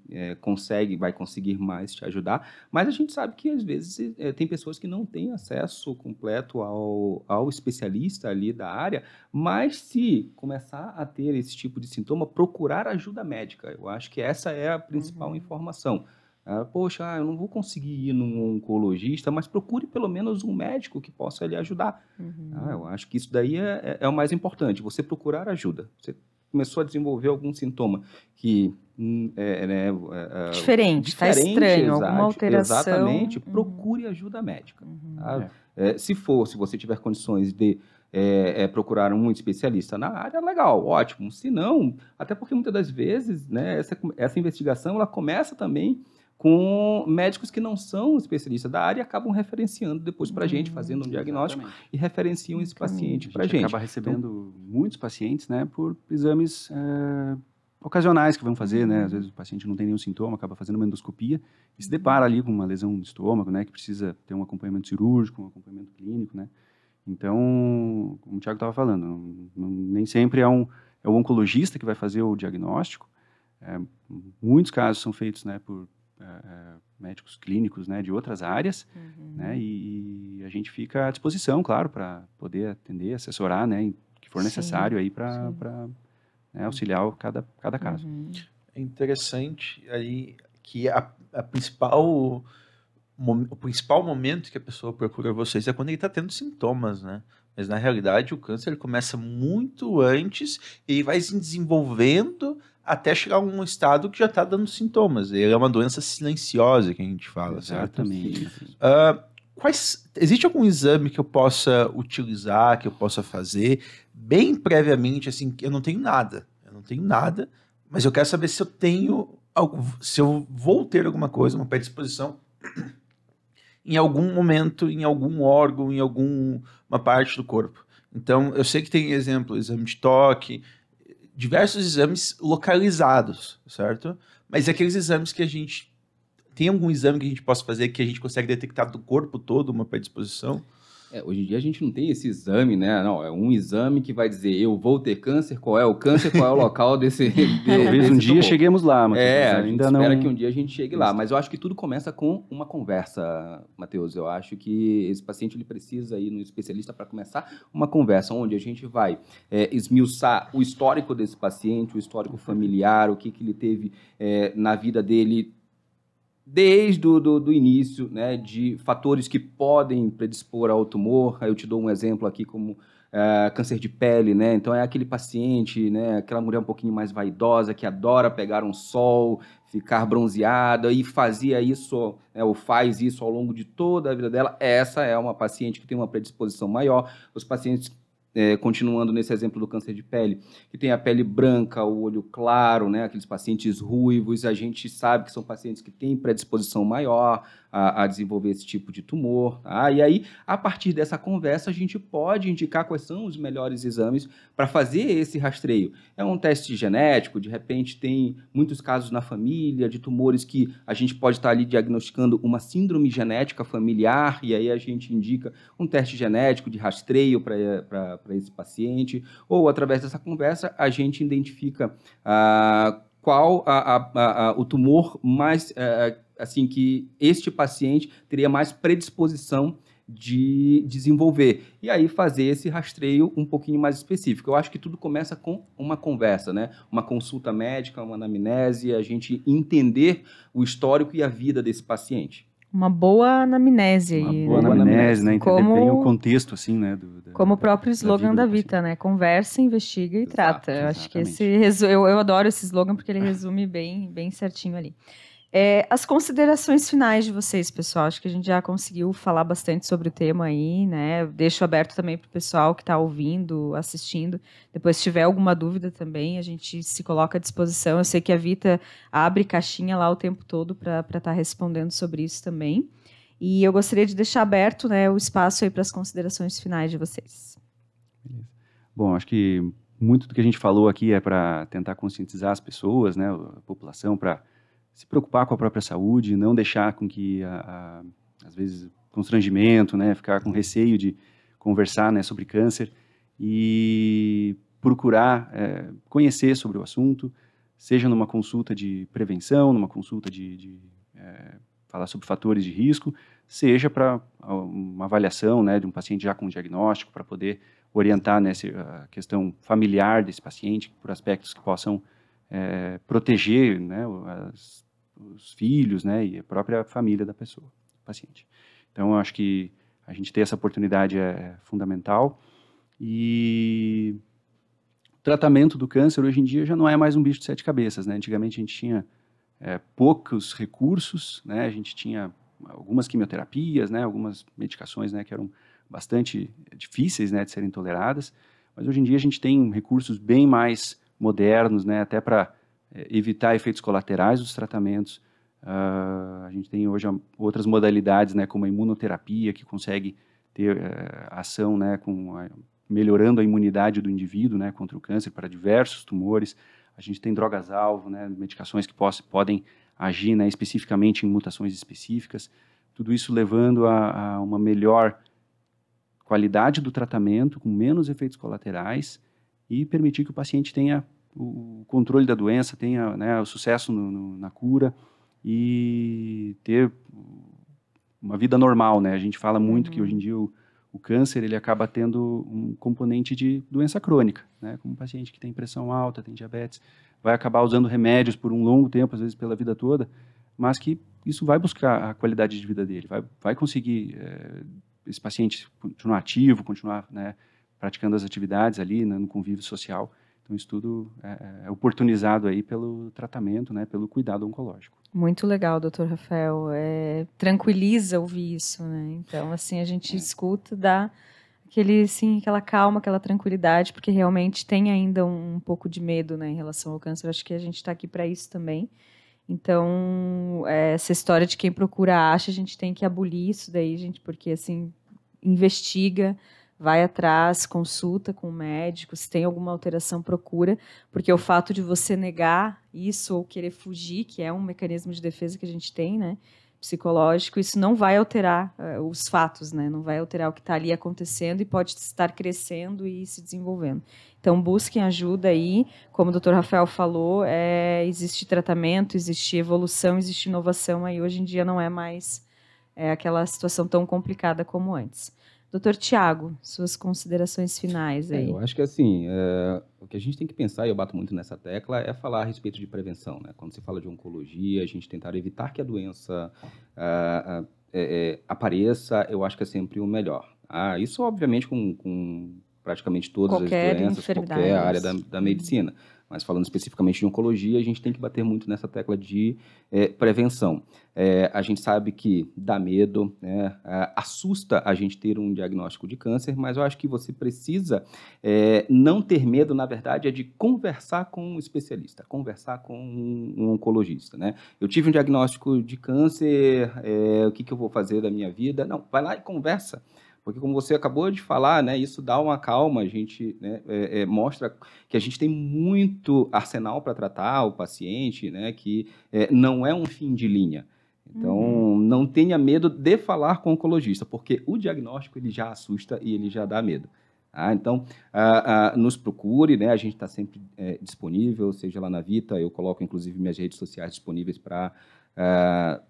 [SPEAKER 3] vai conseguir mais te ajudar, mas a gente sabe que às vezes tem pessoas que não têm acesso completo ao especialista ali da área, mas se começar a ter esse tipo de sintoma, procurar ajuda médica. Eu acho que essa é a principal informação. Poxa, eu não vou conseguir ir num oncologista, mas procure pelo menos um médico que possa lhe ajudar. Eu acho que isso daí é o mais importante, você procurar ajuda. Você começou a desenvolver algum sintoma que
[SPEAKER 1] diferente, está estranho, alguma alteração.
[SPEAKER 3] Exatamente, procure ajuda médica. Se você tiver condições de procurar um especialista na área, legal, ótimo. Se não, até porque muitas das vezes, né, essa investigação ela começa também com médicos que não são especialistas da área e acabam referenciando depois para a gente, fazendo um diagnóstico e referenciam esse paciente para a gente.
[SPEAKER 4] Acaba recebendo muitos pacientes, né, por exames ocasionais que vão fazer, né, às vezes o paciente não tem nenhum sintoma, acaba fazendo uma endoscopia e se depara ali com uma lesão no estômago, né, que precisa ter um acompanhamento cirúrgico, um acompanhamento clínico, né. Então, como o Thiago estava falando, nem sempre é o oncologista que vai fazer o diagnóstico. Muitos casos são feitos, né, por médicos clínicos, né, de outras áreas, né, e a gente fica à disposição, claro, para poder atender, assessorar, né, o que for necessário aí para né, auxiliar cada caso.
[SPEAKER 2] É interessante aí que o principal momento que a pessoa procura vocês é quando ele está tendo sintomas, né? Mas na realidade o câncer ele começa muito antes e vai se desenvolvendo até chegar a um estado que já está dando sintomas. Ele é uma doença silenciosa que a gente fala,
[SPEAKER 4] Exatamente.
[SPEAKER 2] Existe algum exame que eu possa utilizar, que eu possa fazer bem previamente, assim, eu não tenho nada, mas eu quero saber se eu tenho, se eu vou ter alguma coisa, uma predisposição em algum momento, em algum órgão, em alguma parte do corpo. Então, eu sei que tem exemplo, exame de toque, diversos exames localizados, certo? Mas aqueles exames que a gente... Tem algum exame que a gente possa fazer que a gente consegue detectar do corpo todo uma predisposição?
[SPEAKER 3] Hoje em dia a gente não tem esse exame, né? Não, é um exame que vai dizer eu vou ter câncer, qual é o câncer, qual é o local desse...
[SPEAKER 4] Talvez um dia cheguemos lá, Matheus.
[SPEAKER 3] A gente espera que um dia a gente chegue lá. Mas eu acho que tudo começa com uma conversa, Matheus. Eu acho que esse paciente ele precisa ir no especialista para começar uma conversa, onde a gente vai esmiuçar o histórico desse paciente, o histórico familiar, o que ele teve na vida dele, desde do início, né, de fatores que podem predispor ao tumor. Eu te dou um exemplo aqui como câncer de pele, né? Então é aquele paciente, né, aquela mulher um pouquinho mais vaidosa que adora pegar um sol, ficar bronzeada e fazia isso, ou faz isso ao longo de toda a vida dela. Essa é uma paciente que tem uma predisposição maior. Os pacientes continuando nesse exemplo do câncer de pele, que tem a pele branca, o olho claro, né, aqueles pacientes ruivos, a gente sabe que são pacientes que têm predisposição maior a desenvolver esse tipo de tumor. E aí, a partir dessa conversa, a gente pode indicar quais são os melhores exames para fazer esse rastreio. É um teste genético, de repente tem muitos casos na família de tumores que a gente pode estar ali diagnosticando uma síndrome genética familiar, e aí a gente indica um teste genético de rastreio para esse paciente, ou através dessa conversa a gente identifica qual o tumor mais, assim, que este paciente teria mais predisposição de desenvolver. E aí fazer esse rastreio um pouquinho mais específico. Eu acho que tudo começa com uma conversa, né? Uma consulta médica, uma anamnese, a gente entender o histórico e a vida desse paciente.
[SPEAKER 1] Uma boa anamnese.
[SPEAKER 4] Uma boa anamnese, né? Entender bem o contexto, assim, né?
[SPEAKER 1] Como o próprio slogan da Vita, né? Conversa, investiga e trata. Eu acho que eu adoro esse slogan porque ele resume bem certinho ali. As considerações finais de vocês, pessoal. Acho que a gente já conseguiu falar bastante sobre o tema aí, né? Deixo aberto também para o pessoal que está ouvindo, assistindo. Depois, se tiver alguma dúvida também, a gente se coloca à disposição. Eu sei que a Vita abre caixinha lá o tempo todo para estar respondendo sobre isso também. E eu gostaria de deixar aberto, né, o espaço aí para as considerações finais de vocês.
[SPEAKER 4] Beleza. Bom, acho que muito do que a gente falou aqui é para tentar conscientizar as pessoas, né, a população, para se preocupar com a própria saúde, não deixar com que, às vezes, constrangimento, né, ficar com receio de conversar, né, sobre câncer e procurar conhecer sobre o assunto, seja numa consulta de prevenção, numa consulta de falar sobre fatores de risco, seja para uma avaliação, né, de um paciente já com diagnóstico, para poder orientar nessa questão familiar desse paciente, por aspectos que possam proteger, né, os filhos, né, e a própria família da pessoa, do paciente. Então, eu acho que a gente ter essa oportunidade é fundamental. E o tratamento do câncer, hoje em dia, já não é mais um bicho de 7 cabeças, né? Antigamente, a gente tinha poucos recursos, né? A gente tinha algumas quimioterapias, né? Algumas medicações, né, que eram bastante difíceis, né, de serem toleradas, mas hoje em dia a gente tem recursos bem mais modernos, né, até para evitar efeitos colaterais dos tratamentos. A gente tem hoje outras modalidades, né, como a imunoterapia, que consegue ter ação, né, melhorando a imunidade do indivíduo, né, contra o câncer para diversos tumores. A gente tem drogas-alvo, né, medicações que podem agir, né, especificamente em mutações específicas. Tudo isso levando a uma melhor qualidade do tratamento, com menos efeitos colaterais, e permitir que o paciente tenha o controle da doença, tenha, né, o sucesso na cura e ter uma vida normal, né? A gente fala muito que hoje em dia o câncer ele acaba tendo um componente de doença crônica, né? Como um paciente que tem pressão alta, tem diabetes, vai acabar usando remédios por um longo tempo, às vezes pela vida toda, mas que isso vai buscar a qualidade de vida dele, vai conseguir esse paciente continuar ativo, continuar, né, praticando as atividades ali, né, no convívio social. Então, isso tudo é oportunizado aí pelo tratamento, né, pelo cuidado oncológico.
[SPEAKER 1] Muito legal, doutor Rafael. Tranquiliza ouvir isso, né? Então, assim, a gente escuta, dá aquela calma, aquela tranquilidade, porque realmente tem ainda um pouco de medo, né, em relação ao câncer. Acho que a gente está aqui para isso também. Então, essa história de quem procura acha, a gente tem que abolir isso daí, gente, porque, assim, investiga, vai atrás, consulta com o médico, se tem alguma alteração, procura, porque o fato de você negar isso ou querer fugir, que é um mecanismo de defesa que a gente tem, né, psicológico, isso não vai alterar os fatos, né, não vai alterar o que está ali acontecendo e pode estar crescendo e se desenvolvendo. Então, busquem ajuda aí, como o Dr. Rafael falou, existe tratamento, existe evolução, existe inovação, aí hoje em dia não é mais aquela situação tão complicada como antes. Doutor Tiago, suas considerações finais aí.
[SPEAKER 3] Eu acho que assim, o que a gente tem que pensar, e eu bato muito nessa tecla, é falar a respeito de prevenção, né? Quando se fala de oncologia, a gente tentar evitar que a doença apareça, eu acho que é sempre o melhor. Isso, obviamente, com praticamente todas as doenças, qualquer área da medicina. Mas falando especificamente de oncologia, a gente tem que bater muito nessa tecla de prevenção. A gente sabe que dá medo, né? Assusta a gente ter um diagnóstico de câncer, mas eu acho que você precisa não ter medo, na verdade, de conversar com um especialista, conversar com um oncologista, né? Eu tive um diagnóstico de câncer, o que eu vou fazer da minha vida? Não, vai lá e conversa. Porque, como você acabou de falar, né, isso dá uma calma, a gente, né, mostra que a gente tem muito arsenal para tratar o paciente, né, que não é um fim de linha. Então, não tenha medo de falar com o oncologista, porque o diagnóstico ele já assusta e ele já dá medo. Então, nos procure, né, a gente está sempre disponível, seja lá na Vita, eu coloco, inclusive, minhas redes sociais disponíveis para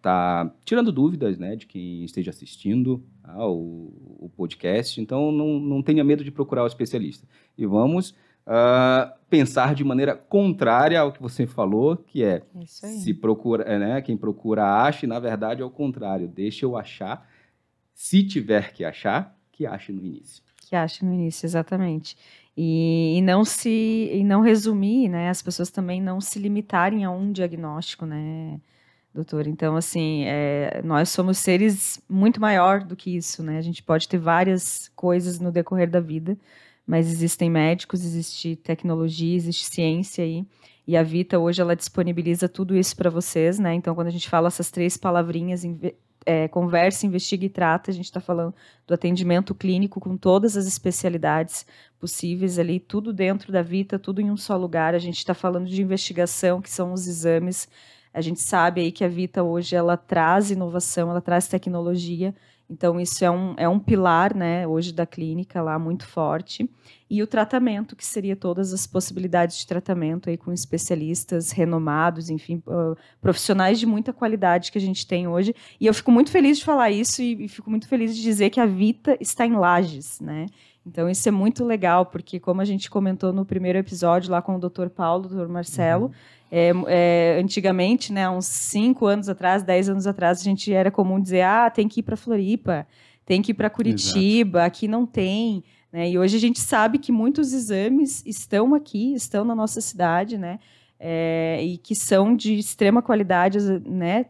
[SPEAKER 3] tá tirando dúvidas, né, de quem esteja assistindo o podcast. Então, não tenha medo de procurar o especialista. E vamos pensar de maneira contrária ao que você falou, que se procura, né, quem procura acha, e na verdade é o contrário. Deixa eu achar, se tiver que achar, que ache no início.
[SPEAKER 1] Que ache no início, exatamente. E não resumir, né, as pessoas também não se limitarem a um diagnóstico, né, doutor? Então, assim, nós somos seres muito maior do que isso, né? A gente pode ter várias coisas no decorrer da vida, mas existem médicos, existe tecnologia, existe ciência aí, e a Vita hoje ela disponibiliza tudo isso para vocês, né? Então, quando a gente fala essas 3 palavrinhas, conversa, investiga e trata, a gente está falando do atendimento clínico com todas as especialidades possíveis ali, tudo dentro da Vita, tudo em um só lugar. A gente está falando de investigação, que são os exames. A gente sabe aí que a Vita hoje ela traz inovação, ela traz tecnologia Então, isso é um pilar, né, hoje da clínica lá muito forte. E o tratamento, que seria todas as possibilidades de tratamento aí com especialistas renomados, enfim, profissionais de muita qualidade que a gente tem hoje. E eu fico muito feliz de falar isso e fico muito feliz de dizer que a Vita está em Lages, né? Então, isso é muito legal, porque como a gente comentou no primeiro episódio lá com o Dr. Paulo, Dr. Marcelo, antigamente, né, uns 5 anos atrás, 10 anos atrás, a gente era comum dizer, tem que ir para Floripa, tem que ir para Curitiba, Exato. Aqui não tem, né? E hoje a gente sabe que muitos exames estão aqui, estão na nossa cidade, né? E que são de extrema qualidade, né?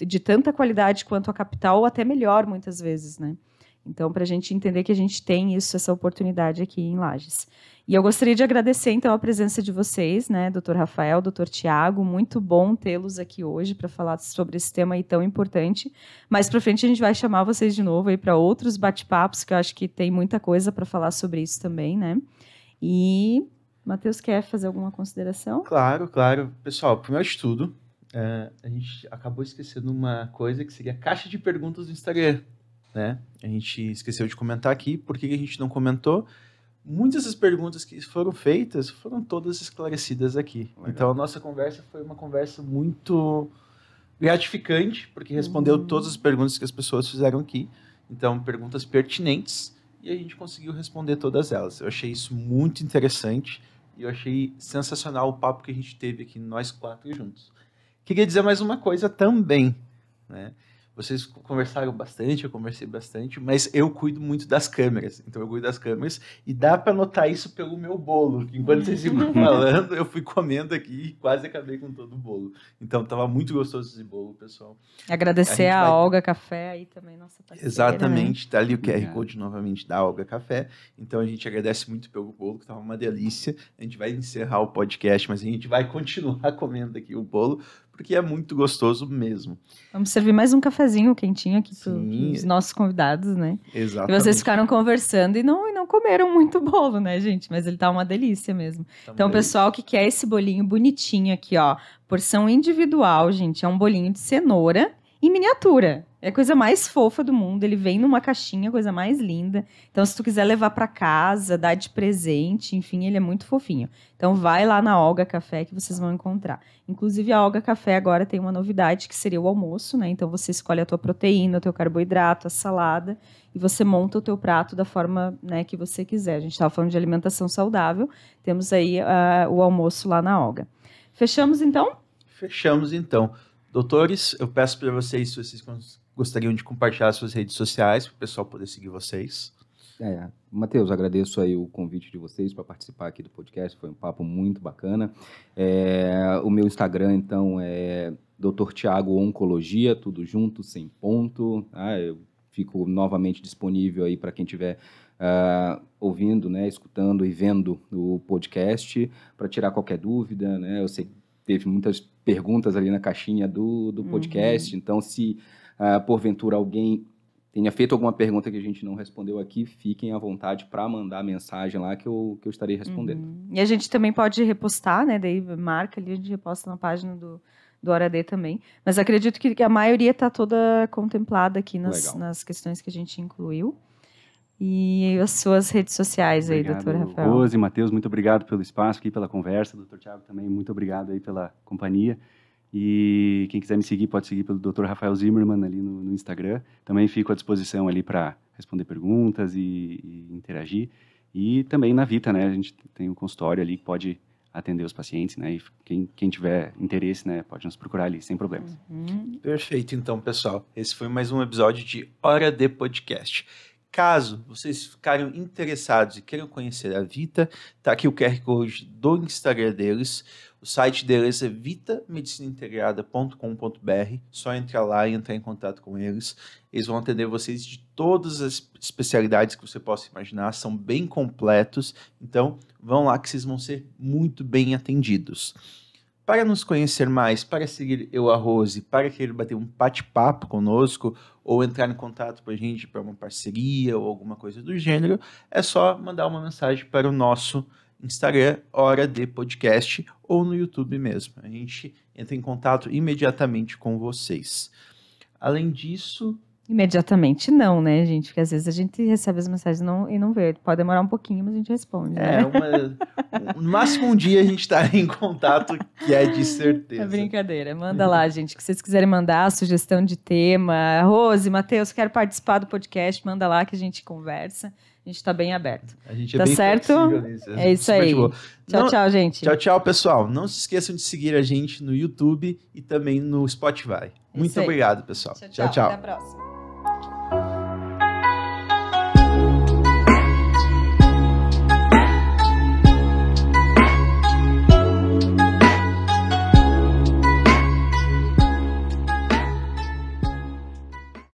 [SPEAKER 1] De tanta qualidade quanto a capital, ou até melhor, muitas vezes, né? Então, para a gente entender que a gente tem essa oportunidade aqui em Lages. E eu gostaria de agradecer, então, a presença de vocês, né, Dr. Rafael, Dr. Tiago, muito bom tê-los aqui hoje para falar sobre esse tema aí tão importante. Mais para frente a gente vai chamar vocês de novo aí para outros bate-papos, que eu acho que tem muita coisa para falar sobre isso também, né? E, Matheus, quer fazer alguma consideração?
[SPEAKER 2] Claro, claro. Pessoal, primeiro de tudo, a gente acabou esquecendo uma coisa que seria a caixa de perguntas do Instagram, né? A gente esqueceu de comentar aqui. Por que a gente não comentou? Muitas das perguntas que foram feitas foram todas esclarecidas aqui. Legal. Então, a nossa conversa foi uma conversa muito gratificante, porque respondeu todas as perguntas que as pessoas fizeram aqui. Então, perguntas pertinentes, e a gente conseguiu responder todas elas. Eu achei isso muito interessante e eu achei sensacional o papo que a gente teve aqui, nós 4 juntos. Queria dizer mais uma coisa também, né? Vocês conversaram bastante, eu conversei bastante, mas eu cuido muito das câmeras. Então, eu cuido das câmeras e dá para notar isso pelo meu bolo. Enquanto vocês iam falando, eu fui comendo aqui e quase acabei com todo o bolo. Então, estava muito gostoso esse bolo, pessoal.
[SPEAKER 1] Agradecer a Olga Café aí também, nossa parceira.
[SPEAKER 2] Exatamente,
[SPEAKER 1] né?
[SPEAKER 2] Tá ali o QR Code novamente da Olga Café. Então, a gente agradece muito pelo bolo, que estava uma delícia. A gente vai encerrar o podcast, mas a gente vai continuar comendo aqui o bolo, porque é muito gostoso mesmo.
[SPEAKER 1] Vamos servir mais um cafezinho quentinho aqui para os nossos convidados, né?
[SPEAKER 2] Exatamente.
[SPEAKER 1] E vocês ficaram conversando e não comeram muito bolo, né, gente? Mas ele tá uma delícia mesmo. Então, o pessoal que quer esse bolinho bonitinho aqui, ó, porção individual, gente, é um bolinho de cenoura em miniatura. É a coisa mais fofa do mundo. Ele vem numa caixinha, coisa mais linda. Então, se tu quiser levar para casa, dar de presente, enfim, ele é muito fofinho. Então, vai lá na Olga Café que vocês vão encontrar. Inclusive, a Olga Café agora tem uma novidade, que seria o almoço, né? Então, você escolhe a tua proteína, o teu carboidrato, a salada, e você monta o teu prato da forma, né, que você quiser. A gente estava falando de alimentação saudável. Temos aí o almoço lá na Olga. Fechamos, então?
[SPEAKER 2] Fechamos, então. Doutores, eu peço para vocês, se vocês gostariam de compartilhar suas redes sociais, para o pessoal poder seguir vocês.
[SPEAKER 3] Matheus, agradeço aí o convite de vocês para participar aqui do podcast, foi um papo muito bacana. O meu Instagram, então, é Dr. Tiago Oncologia, tudo junto, sem ponto. Eu fico novamente disponível aí para quem estiver ouvindo, né, escutando e vendo o podcast, para tirar qualquer dúvida, né? Eu sei que teve muitas perguntas ali na caixinha do podcast, então se porventura alguém tenha feito alguma pergunta que a gente não respondeu aqui, fiquem à vontade para mandar mensagem lá que eu estarei respondendo.
[SPEAKER 1] E a gente também pode repostar, né? Daí marca ali, a gente reposta na página do Hora D também. Mas acredito que a maioria está toda contemplada aqui nas questões que a gente incluiu. E as suas redes sociais aí, doutor Rafael.
[SPEAKER 4] Rose, Matheus, muito obrigado pelo espaço aqui, pela conversa. Doutor Tiago também, muito obrigado aí pela companhia. E quem quiser me seguir, pode seguir pelo Dr. Rafael Zimmermann ali no Instagram. Também fico à disposição ali para responder perguntas e interagir. E também na Vita, né? A gente tem um consultório ali que pode atender os pacientes, né? E quem tiver interesse, né, pode nos procurar ali, sem problemas.
[SPEAKER 2] Perfeito, então, pessoal. Esse foi mais um episódio de Hora D Podcast. Caso vocês ficarem interessados e queiram conhecer a Vita, tá aqui o QR Code do Instagram deles. O site deles é vitamedicinaintegrada.com.br. Só entrar lá e entrar em contato com eles. Eles vão atender vocês de todas as especialidades que você possa imaginar. São bem completos. Então, vão lá que vocês vão ser muito bem atendidos. Para nos conhecer mais, para seguir eu, a Rose, para querer bater um bate-papo conosco ou entrar em contato com a gente para uma parceria ou alguma coisa do gênero, é só mandar uma mensagem para o nosso Instagram, Hora D Podcast, ou no YouTube mesmo. A gente entra em contato imediatamente com vocês. Além disso,
[SPEAKER 1] Imediatamente não, né, gente? Porque às vezes a gente recebe as mensagens e não vê. Pode demorar um pouquinho, mas a gente responde. Né?
[SPEAKER 2] No máximo um dia a gente está em contato, que é de certeza.
[SPEAKER 1] É brincadeira. Manda lá, gente, que vocês quiserem mandar sugestão de tema. Rose, Matheus, quero participar do podcast, manda lá que a gente conversa. A gente está bem aberto.
[SPEAKER 2] A gente é
[SPEAKER 1] tá
[SPEAKER 2] bem
[SPEAKER 1] certo?
[SPEAKER 2] flexível nisso.
[SPEAKER 1] É isso aí. Tchau, gente.
[SPEAKER 2] Tchau, pessoal. Não se esqueçam de seguir a gente no YouTube e também no Spotify. Muito obrigado, pessoal.
[SPEAKER 1] Tchau. Até a próxima.